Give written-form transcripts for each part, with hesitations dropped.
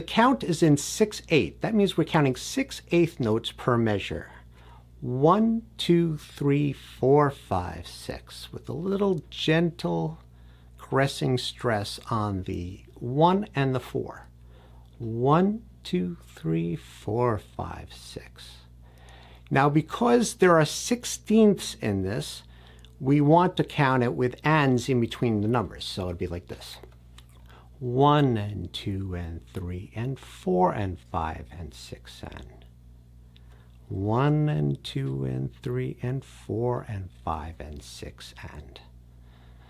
count is in 6/8. That means we're counting 6/8 notes per measure. 1, 2, 3, 4, 5, 6, with a little gentle caressing stress on the 1 and the 4. 1, 2, 3, 4, 5, 6. Now, because there are 16ths in this, we want to count it with ands in between the numbers. So it'd be like this. 1 and 2 and 3 and 4 and 5 and 6 and 1 and 2 and 3 and 4 and 5 and 6 and.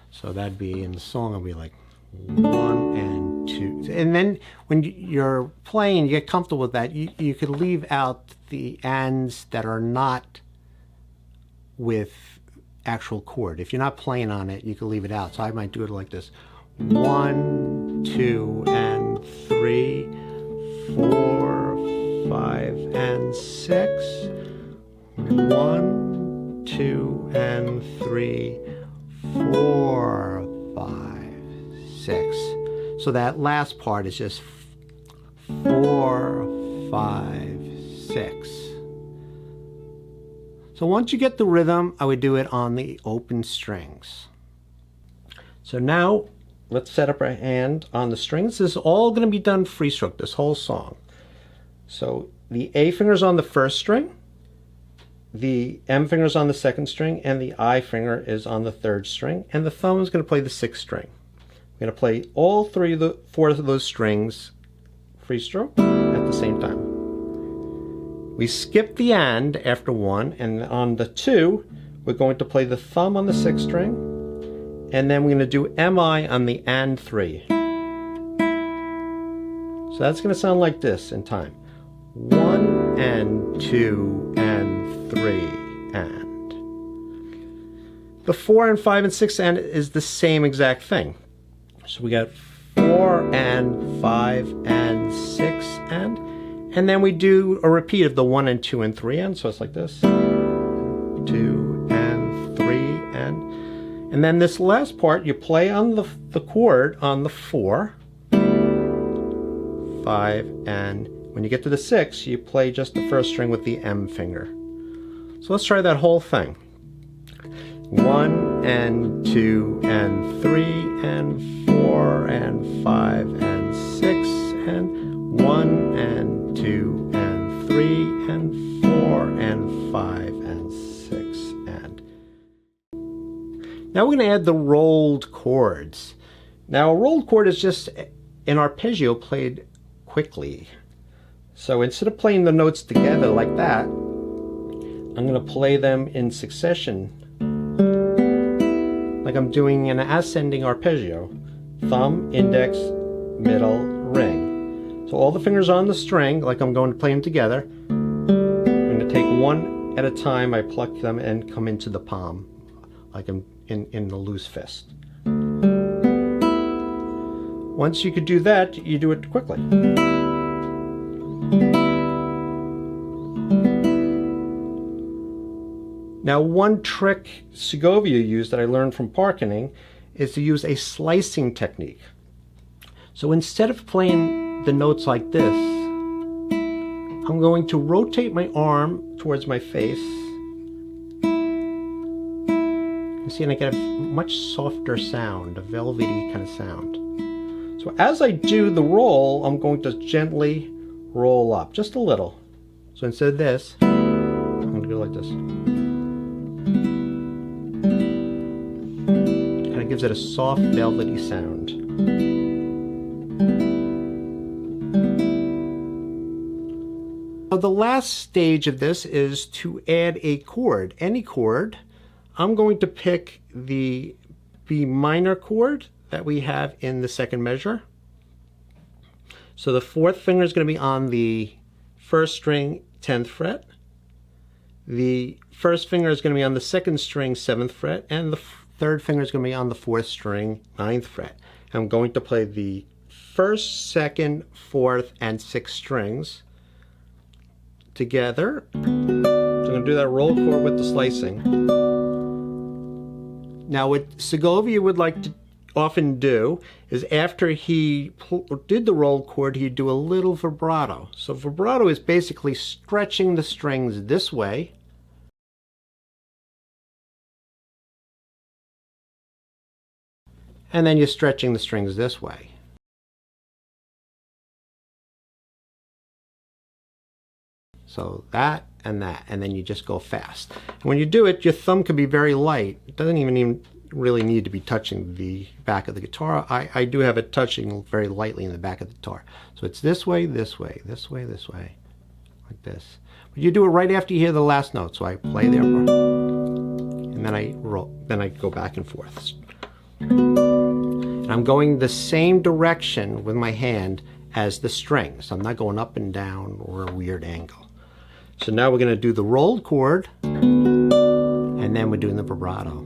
So that'd be in the song, it'll be like 1 and 2. And then when you're playing, you get comfortable with that, you could leave out the ands that are not with actual chord. If you're not playing on it, you can leave it out. So I might do it like this. 1, 2 and 3, 4, 5 and 6. 1, 2 and 3, 4, 5, 6. So that last part is just 4, 5, 6. So once you get the rhythm, I would do it on the open strings. So now let's set up our hand on the strings. This is all going to be done free stroke, this whole song. So the A finger's on the first string, the M finger's on the second string, and the I finger is on the third string, and the thumb is going to play the sixth string. I'm going to play all four of those strings free stroke at the same time. We skip the and after 1, and on the 2, we're going to play the thumb on the 6th string, and then we're going to do MI on the and 3. So that's going to sound like this in time. 1 and 2 and 3 and. The 4 and 5 and 6 and is the same exact thing. So we got 4 and 5 and 6 and then we do a repeat of the 1 and 2 and 3 and. So it's like this. 2 and 3 and then this last part you play on the chord on the 4, 5, and when you get to the 6 you play just the first string with the M finger. So let's try that whole thing. 1 and 2 and 3 and 4 and 5 and 6 and 1 and 2 and 3 and 4 and 5 and 6 and. Now we're going to add the rolled chords. Now a rolled chord is just an arpeggio played quickly. So instead of playing the notes together like that, I'm going to play them in succession, like I'm doing an ascending arpeggio. Thumb, index, middle, ring. So all the fingers on the string, like I'm going to play them together. I'm going to take one at a time, I pluck them and come into the palm, like I'm in the loose fist. Once you could do that, you do it quickly. Now one trick Segovia used that I learned from parkening is to use a slicing technique. So instead of playing the notes like this, I'm going to rotate my arm towards my face. You see, and I get a much softer sound, a velvety kind of sound. So as I do the roll, I'm going to gently roll up, just a little. So instead of this, I'm going to go like this. Kind of gives it a soft, velvety sound. Now the last stage of this is to add a chord, any chord. I'm going to pick the B minor chord that we have in the second measure. So the fourth finger is going to be on the first string, 10th fret. The first finger is going to be on the second string, 7th fret, and the third finger is going to be on the fourth string, 9th fret. I'm going to play the first, second, fourth, and sixth strings together. So I'm going to do that roll chord with the slicing. Now what Segovia would like to often do is after he did the roll chord, he'd do a little vibrato. So vibrato is basically stretching the strings this way. And then you're stretching the strings this way. So that, and then you just go fast. And when you do it, your thumb can be very light. It doesn't even really need to be touching the back of the guitar. I do have it touching very lightly in the back of the guitar. So it's this way, this way, this way, this way, like this. But you do it right after you hear the last note. So I play there, and then I roll, then I go back and forth. And I'm going the same direction with my hand as the strings. I'm not going up and down or a weird angle. So now we're going to do the rolled chord, and then we're doing the vibrato.